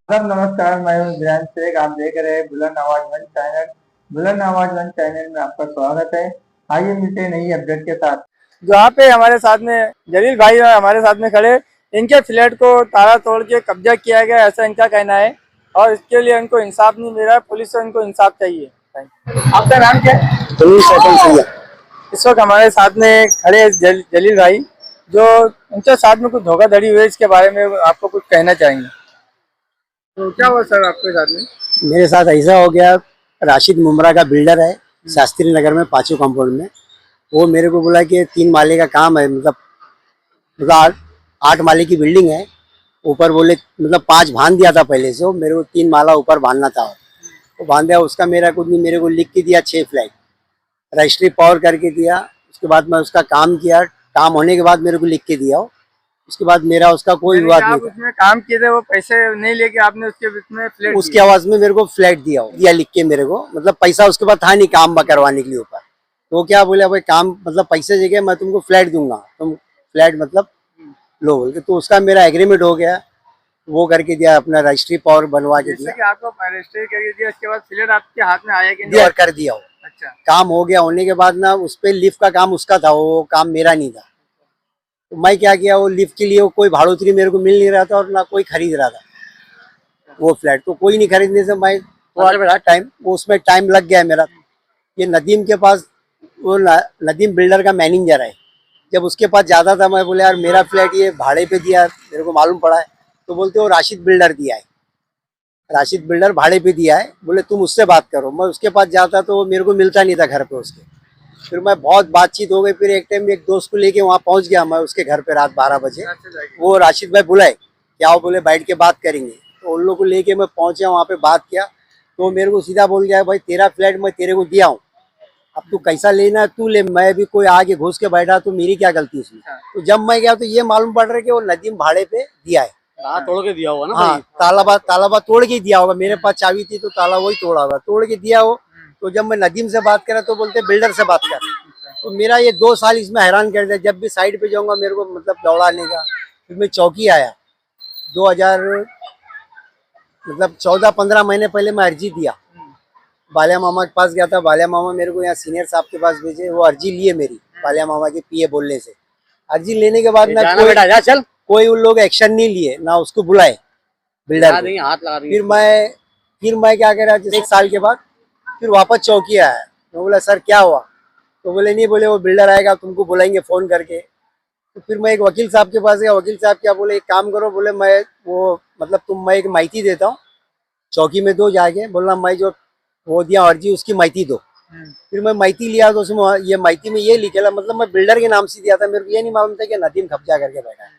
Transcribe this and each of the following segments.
सब नमस्कार। मैं हूं ध्यान शेख। आप देख रहे हैं बुलंद आवाज वन चैनल। बुलंद आवाज वन चैनल में आपका स्वागत है। आइए मिलते हैं नई अपडेट के साथ। जहाँ पे हमारे साथ में जलील भाई हमारे साथ में खड़े, इनके फ्लैट को ताला तोड़ के कब्जा किया गया, ऐसा इनका कहना है और इसके लिए इनको इंसाफ नहीं मिल रहा है। पुलिस से इनको इंसाफ चाहिए। आपका नाम क्या है? इस वक्त हमारे साथ में खड़े हैं जलील भाई, जो उनके साथ में कुछ धोखाधड़ी हुई, इसके बारे में आपको कुछ कहना चाहेंगे। तो क्या हुआ सर आपके साथ में? मेरे साथ ऐसा हो गया। राशिद मुमरा का बिल्डर है शास्त्री नगर में, पांचों कंपाउंड में। वो मेरे को बोला कि 3 माले का काम है, मतलब 8 माले की बिल्डिंग है। ऊपर बोले मतलब 5 बांध दिया था पहले से, मेरे को 3 माला ऊपर बांधना था। वो बांध दिया, उसका मेरा कुछ नहीं, मेरे को लिख के दिया 6 फ्लैट रजिस्ट्री पावर करके दिया। उसके बाद मैं उसका काम किया, काम होने के बाद मेरे को लिख के दिया। उसके बाद मेरा उसका कोई विवाद नहीं था। उसमें काम किए थे, वो पैसे नहीं लेके आपने उसके बीच में फ्लैट उसकी आवाज में मेरे को फ्लैट दिया लिख के मेरे को, मतलब पैसा उसके बाद था नहीं काम करवाने के लिए ऊपर। तो क्या बोले, भाई काम मतलब पैसे जगह मैं तुमको फ्लैट दूंगा, तुम फ्लैट मतलब लो बोल के। तो उसका मेरा एग्रीमेंट हो गया, वो करके दिया, अपना रजिस्ट्री पावर बनवा के दिया। कि आपको रजिस्ट्री करके दिया, उसके बाद फ्लैट आपके हाथ में आया कि नहीं? दिया कर दिया। अच्छा, काम हो गया, होने के बाद ना उस पे लिफ्ट का काम उसका था, वो काम मेरा नहीं था। तो मैं क्या किया, वो लिफ्ट के लिए वो कोई भाड़ोतरी मेरे को मिल नहीं रहा था और ना कोई खरीद रहा था वो फ्लैट। तो कोई नहीं खरीदने से मैं थोड़ा बड़ा टाइम, वो उसमें टाइम लग गया मेरा। ये नदीम के पास, वो नदीम बिल्डर का मैनेजर है, जब उसके पास जाता था मैं बोले यार मेरा फ्लैट ये भाड़े पे दिया, मेरे को मालूम पड़ा है। तो बोलते वो राशिद बिल्डर दिया है, राशिद बिल्डर भाड़े पे दिया है, बोले तुम उससे बात करो। मैं उसके पास जाता तो वो मेरे को मिलता नहीं था घर पे उसके। फिर मैं बहुत बातचीत हो गई, फिर एक टाइम एक दोस्त को लेके वहाँ पहुँच गया मैं उसके घर पे रात 12 बजे। वो राशिद भाई बुलाए, क्या वो बोले बैठ के बात करेंगे। तो उन लोग को लेके मैं पहुँचा, वहाँ पे बात किया। तो मेरे को सीधा बोल गया, भाई तेरा फ्लैट मैं तेरे को दिया हूँ, अब तू कैसा लेना तू ले, मैं भी कोई आगे घुस के बैठा तो मेरी क्या गलती उसमें। तो जब मैं गया तो ये मालूम पड़ रहा है कि वो नदीम भाड़े पे दिया है। तोड़ के दिया होगा ना। हाँ, तालाबा तोड़ के दिया होगा, मेरे पास चाबी थी तो ताला वही तोड़ा होगा, तोड़ के दिया हो। तो जब मैं नदीम से बात करा तो बोलते बिल्डर से बात कर। तो मेरा ये 2 साल इसमें हैरान कर दिया। जब भी साइड पे जाऊंगा मेरे को मतलब दौड़ाने का। फिर मैं चौकी आया 2000 मतलब 14-15 महीने पहले मैं अर्जी दिया, बालिया मामा के पास गया था। बालिया मामा मेरे को यहाँ सीनियर साहब के पास भेजे, वो अर्जी लिए मेरी बालिया मामा के पीए बोलने से। अर्जी लेने के बाद ना कोई उन लोग एक्शन नहीं लिए, ना उसको बुलाए बिल्डर को। हाथ लगा फिर मैं क्या करा, 1 साल के बाद फिर वापस चौकी आया। मैं बोला सर क्या हुआ? तो बोले नहीं, बोले वो बिल्डर आएगा तुमको बुलाएंगे फोन करके। तो फिर मैं एक वकील साहब के पास गया। वकील साहब क्या बोले, एक काम करो, बोले मैं वो मतलब मैं एक माहिती देता हूँ, चौकी में दो जाके, बोलना मैं जो वो दिया अर्जी उसकी माहिती दो। फिर मैं माहिती लिया तो उसमें ये माहिती में ये लिखेला, मतलब मैं बिल्डर के नाम से दिया था, मेरे को ये नहीं मालूम था कि नदीम कब्जा करके बैठा है।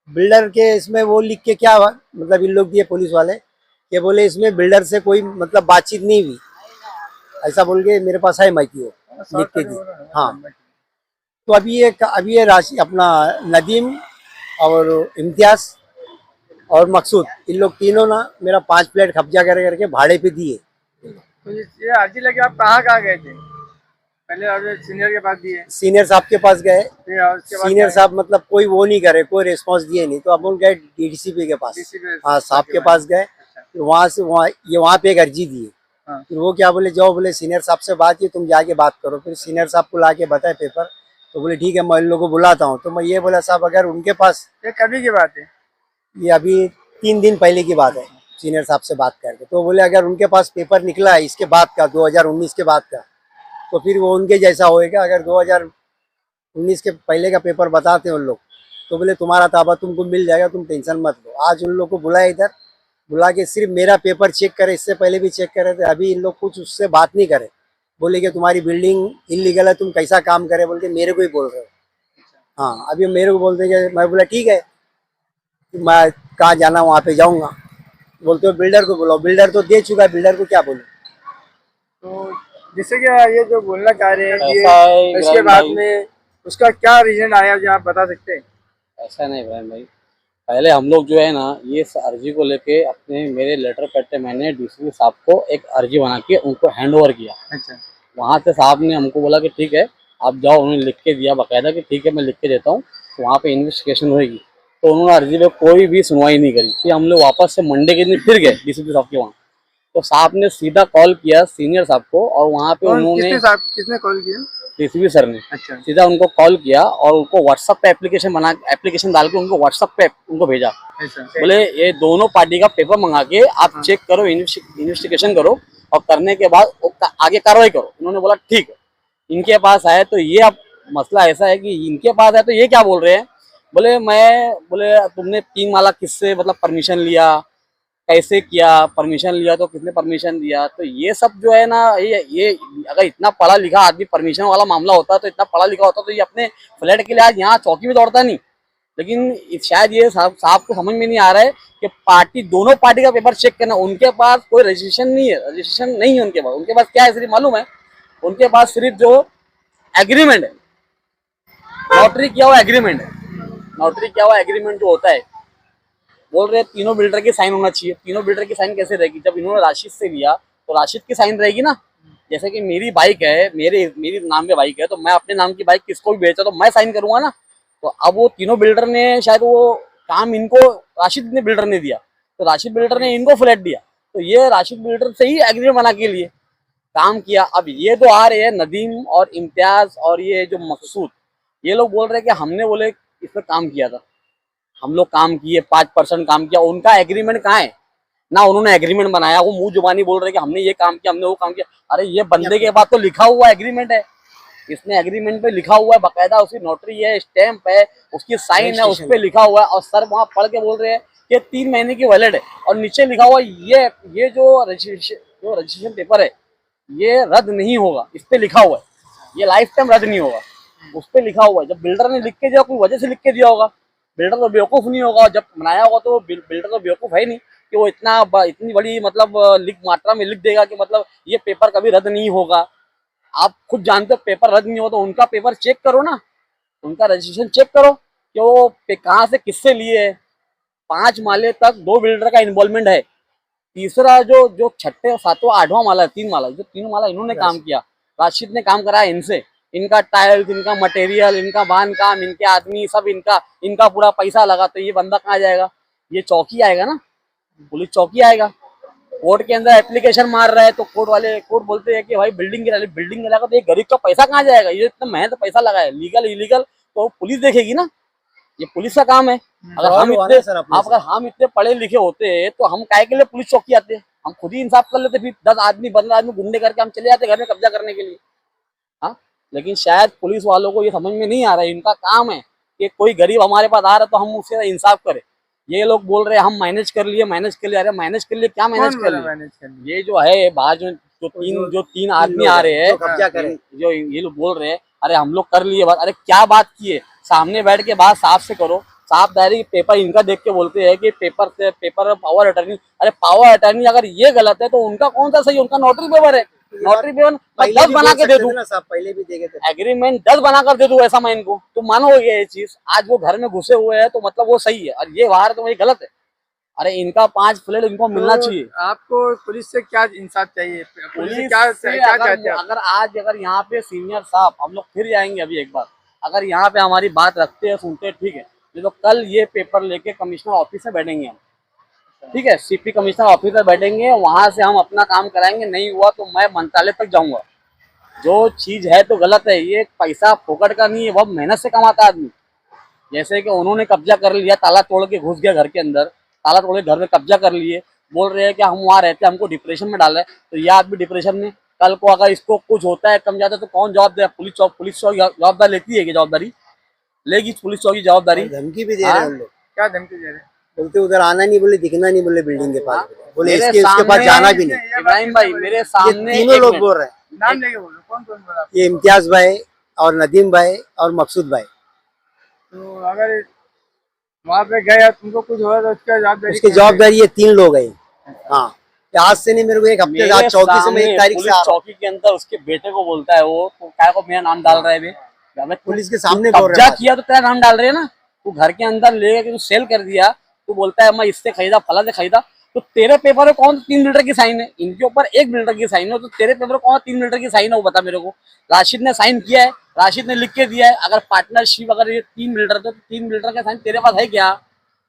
बिल्डर के इसमें वो लिख के क्या मतलब इन लोग दिए पुलिस वाले कि बोले इसमें बिल्डर से कोई मतलब बातचीत नहीं हुई, ऐसा बोल के मेरे पास है माहिती वो लिख के दी। हाँ, तो अभी ये राशि अपना नदीम और इम्तियाज और मकसूद, इन लोग तीनों ना मेरा 5 फ्लैट कब्जा करके भाड़े पे दिए। तो ये अर्जी लेके आप कहाँ गए थे? पहले सीनियर के पास दिए, सीनियर साहब के पास गए। उसके बाद सीनियर साहब मतलब कोई वो नहीं करे, कोई रिस्पांस दिए नहीं। तो अपन गए डीसीपी के पास, हाँ साहब के पास गए। वहाँ से वहाँ पे एक अर्जी दी। फिर वो क्या बोले, जाओ बोले सीनियर साहब से बात की, तुम जाके बात करो। फिर सीनियर साहब को ला के बताए पेपर। तो बोले ठीक है मैं इन लोगों को बुलाता हूँ। तो मैं ये बोला साहब अगर उनके पास, ये कभी की बात है? ये अभी 3 दिन पहले की बात है, सीनियर साहब से बात करके। तो बोले अगर उनके पास पेपर निकला है इसके बाद का, 2019 के बाद का, तो फिर वो उनके जैसा होएगा। अगर 2019 के पहले का पेपर बताते हैं उन लोग, तो बोले तुम्हारा ताबा तुमको मिल जाएगा, तुम टेंशन मत लो। आज उन लोग को बुलाया इधर, बुला के सिर्फ मेरा पेपर चेक करे, इससे पहले भी चेक करे थे। अभी इन लोग कुछ उससे बात नहीं करे, बोले कि तुम्हारी बिल्डिंग इलीगल है, तुम कैसा काम करे बोल के मेरे को ही बोल रहे हो। हाँ, अभी मेरे को बोलते कि मैं बोला ठीक है, मैं कहाँ जाना वहाँ पे जाऊँगा। बोलते हो बिल्डर को बुलाओ, बिल्डर तो दे चुका है, बिल्डर को क्या बोलूं। तो जैसे कि ये जो बोलना चाह रहे हैं कि इसके बाद में उसका क्या रीजन आया, जो आप बता सकते हैं? ऐसा नहीं भाई, पहले हम लोग जो है ना ये अर्जी को लेके अपने मेरे लेटर पैड पे मैंने डीसीपी साहब को एक अर्जी बना के उनको हैंड ओवर किया। अच्छा, वहाँ से साहब ने हमको बोला कि ठीक है आप जाओ, उन्होंने लिख के दिया बाकायदा कि ठीक है मैं लिख के देता हूँ, तो वहाँ पे इन्वेस्टिगेशन होगी। तो उन्होंने अर्जी पे कोई भी सुनवाई नहीं करी। फिर हम लोग वापस से मंडे के दिन फिर गए डीसीपी साहब के वहाँ। तो साहब ने सीधा कॉल किया सीनियर साहब को, और वहाँ पे उन्होंने किसने कॉल किया? डीसीपी सर ने अच्छा सीधा उनको कॉल किया और उनको व्हाट्सएप पे एप्लीकेशन डाल के उनको व्हाट्सएप पे उनको भेजा। ऐसा बोले ये दोनों पार्टी का पेपर मंगा के आप चेक करो, इन्वेस्टिगेशन करो और करने के बाद आगे कार्रवाई करो। उन्होंने बोला ठीक है। इनके पास आए तो ये अब मसला ऐसा है कि इनके पास है तो ये क्या बोल रहे हैं, बोले तुमने 3 माला किससे मतलब परमिशन लिया, कैसे किया, परमिशन लिया तो किसने परमिशन दिया। तो ये सब जो है ना, ये अगर इतना पढ़ा लिखा आदमी परमिशन वाला मामला होता तो इतना पढ़ा लिखा होता तो ये अपने फ्लैट के लिए आज यहाँ चौकी में दौड़ता नहीं। लेकिन शायद ये साहब को समझ में नहीं आ रहा है कि दोनों पार्टी का पेपर चेक करना। उनके पास कोई रजिस्ट्रेशन नहीं है उनके पास क्या है सिर्फ मालूम है, उनके पास सिर्फ जो एग्रीमेंट है, नोटरी किया हुआ एग्रीमेंट है। नोटरी किया हुआ एग्रीमेंट जो होता है, बोल रहे तीनों बिल्डर की साइन होना चाहिए। तीनों बिल्डर की साइन कैसे रहेगी? जब इन्होंने राशिद से लिया तो राशिद की साइन रहेगी ना। जैसे कि मेरी बाइक है, मेरी नाम पे बाइक है, तो मैं अपने नाम की बाइक किसको भी बेचा तो मैं साइन करूंगा ना। तो अब वो तीनों बिल्डर ने शायद वो काम इनको राशिद ने बिल्डर ने दिया, तो राशिद बिल्डर ने इनको फ्लैट दिया, तो ये राशिद बिल्डर से ही एग्रीमेंट बना के लिए काम किया। अब ये तो आ रहे हैं नदीम और इम्तियाज और ये जो मकसूद, ये लोग बोल रहे हैं कि हमने बोले इस पर काम किया था, हम लोग काम किए 5% काम किया। उनका एग्रीमेंट कहाँ है? ना उन्होंने एग्रीमेंट बनाया, वो मुंह जुबानी बोल रहे कि हमने ये काम किया, हमने वो काम किया। अरे ये बंदे के पास तो लिखा हुआ एग्रीमेंट है, इसने एग्रीमेंट पे लिखा हुआ है, बाकायदा उसकी नोटरी है, स्टैंप है, उसकी साइन है, उस पर लिखा हुआ है। और सर वहाँ पढ़ के बोल रहे हैं कि 3 महीने की वैलिड है, और नीचे लिखा हुआ ये जो रजिस्ट्रेशन पेपर है ये रद्द नहीं होगा, इस पे लिखा हुआ है, ये लाइफ टाइम रद्द नहीं होगा, उस पर लिखा हुआ है। जब बिल्डर ने लिख के दिया, कोई वजह से लिख के दिया होगा, बिल्डर तो बेवकूफ नहीं होगा। जब बनाया होगा तो बिल्डर तो बेवकूफ है नहीं कि वो इतनी बड़ी मतलब मात्रा में लिख देगा कि मतलब ये पेपर कभी रद्द नहीं होगा। आप खुद जानते हो पेपर रद्द नहीं हो, तो उनका पेपर चेक करो ना, उनका रजिस्ट्रेशन चेक करो कि वो कहाँ से किससे लिए है। 5 माले तक 2 बिल्डर का इन्वॉल्वमेंट है। तीसरा जो छठे 7वां 8वां माला है, 3 माला, जो 3 माला इन्होंने काम किया, राशिद ने काम कराया इनसे, इनका टाइल्स, इनका मटेरियल, इनका बांध काम, इनके आदमी सब इनका पूरा पैसा लगा। तो ये बंदा कहाँ जाएगा? ये चौकी आएगा ना, पुलिस चौकी आएगा। कोर्ट के अंदर एप्लीकेशन मार रहा है तो कोर्ट बोलते हैं कि भाई बिल्डिंग गिरा तो ये गरीब का पैसा कहाँ जाएगा? ये इतना मेहनत पैसा लगा है, लीगल इलीगल तो पुलिस देखेगी ना, ये पुलिस का काम है। अगर हम इतने पढ़े लिखे होते तो हम काहे के लिए पुलिस चौकी आते? हम खुद ही इंसाफ कर लेते, फिर 10 आदमी 15 आदमी गुंडे करके हम चले जाते घर में कब्जा करने के लिए। हाँ, लेकिन शायद पुलिस वालों को ये समझ में नहीं आ रहा है, इनका काम है कि कोई गरीब हमारे पास आ रहा है तो हम उससे इंसाफ करें। ये लोग बोल रहे हैं हम मैनेज कर लिए। अरे मैनेज कर लिए क्या? मैनेज कर लिए ये जो है बाहर जो तीन आदमी आ रहे हैं जो ये लोग बोल रहे हैं अरे हम लोग कर लिए बात। अरे क्या बात किए? सामने बैठ के बात साफ से करो। साफ डायरेक्ट पेपर इनका देख के बोलते हैं कि पेपर पावर अटर्नी। अरे पावर अटर्नी अगर ये गलत है तो उनका कौन सा सही? उनका नोटरी पेपर है। नोटरी पेपर 10 बना के दे दूं, पहले भी देखे थे एग्रीमेंट 10 बनाकर दे दूं, ऐसा मैं इनको तो मानोगे ये चीज? आज वो घर में घुसे हुए हैं तो मतलब वो सही है और ये बाहर तो वही गलत है। अरे इनका 5 फ्लैट इनको मिलना चाहिए। आपको पुलिस से क्या इंसाफ चाहिए? पुलिस से अगर यहाँ पे सीनियर साहब, हम लोग फिर जाएंगे अभी एक बार, अगर यहाँ पे हमारी बात रखते हैं सुनते हैं ठीक है, तो कल ये पेपर लेके कमिश्नर ऑफिस में बैठेंगे हम, ठीक है, सीपी कमिश्नर ऑफिस में बैठेंगे, वहां से हम अपना काम कराएंगे। नहीं हुआ तो मैं मंत्रालय तक जाऊंगा। जो चीज है तो गलत है, ये पैसा फोकट का नहीं है, बहुत मेहनत से कमाता आदमी। जैसे कि उन्होंने कब्जा कर लिया, ताला तोड़ के घुस गया घर के अंदर, ताला तोड़ के घर में कब्जा कर लिए, बोल रहे हैं कि हम वहाँ रहते हैं, हमको डिप्रेशन में डाला है। तो यह आदमी डिप्रेशन में, कल को अगर इसको कुछ होता है कम ज्यादा तो कौन जवाब दे? पुलिस जवाबदारी लेती है कि जवाबदारी लेगी? पुलिस चौकी जवाबदारी धमकी भी दे रहे हैं हम लोग। क्या धमकी दे रहे हैं? बोलते उधर आना नहीं, बोले दिखना नहीं, बोले बिल्डिंग के पास, बोले इसके पास जाना भी नहीं। इब्राहिम भाई मेरे सामने तीनों लोग बोल रहे हैं। नाम लेके बोलो, कौन कौन बोला? ये इम्तियाज भाई और नदीम भाई और मकसूद भाई। तो अगर वहाँ पे गए तुमको कुछ हुआ तो उसकी जवाबदारी ये 3 लोग है। हाँ, आज से नहीं, मेरे को एक हफ्ते आज चौकी से, मैं 1 तारीख से चौकी के अंदर उसके बेटे को बोलता है वो, तो क्या को मेरा नाम डाल रहा है? पुलिस के सामने कब्जा किया तो तेरा नाम डाल रहे हैं ना। तू घर के अंदर ले तू सेल कर दिया, तू बोलता है मैं इससे खरीदा, फला से खरीदा, तो तेरे पेपर में कौन 3 बिल्डर की साइन है? इनके ऊपर 1 बिल्डर की साइन है, तो तेरे पेपर में कौन 3 बिल्डर की साइन है वो बता मेरे को। राशिद ने साइन किया है, राशिद ने लिख के दिया है। अगर पार्टनरशिप अगर ये 3 बिल्डर थे तो 3 बिल्डर का साइन तेरे पास है क्या?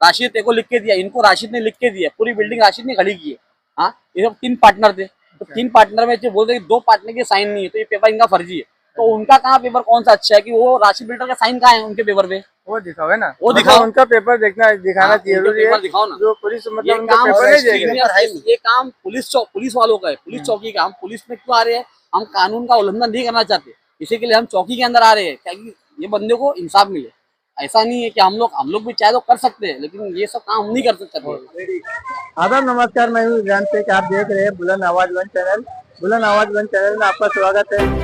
राशिद तेरे को लिख के दिया, इनको राशिद ने लिख के दिया, पूरी बिल्डिंग राशिद ने खड़ी की है। हाँ, ये सब 3 पार्टनर थे, तो 3 पार्टनर में जो बोलते 2 पार्टनर के साइन नहीं है, तो ये पेपर इनका फर्जी है। तो उनका कहाँ पेपर कौन सा अच्छा है कि वो राशिद बिल्डर का साइन कहाँ है उनके पेपर पे? वो दिखाओ है ना, वो दिखाओ। उनका पेपर दिखाना जरूरी है। पेपर दिखाओ ना। जो पुलिस ये मतलब उनका काम पेपर नहीं देगी। ये काम पुलिस वालों का है, पुलिस चौकी का। हम पुलिस में क्यों आ रहे हैं? हम कानून का उल्लंघन नहीं करना चाहते, इसी के लिए हम चौकी के अंदर आ रहे हैं, ताकि ये बंदे को इंसाफ मिले। ऐसा नहीं है कि हम लोग भी चाहे तो कर सकते हैं, लेकिन ये सब काम हम नहीं कर सकते। आदाब, नमस्कार, मैं हूँ ईरान शेख। आप देख रहे हैं बुलंद आवाज वन चैनल। बुलंद आवाज वन चैनल में आपका स्वागत है।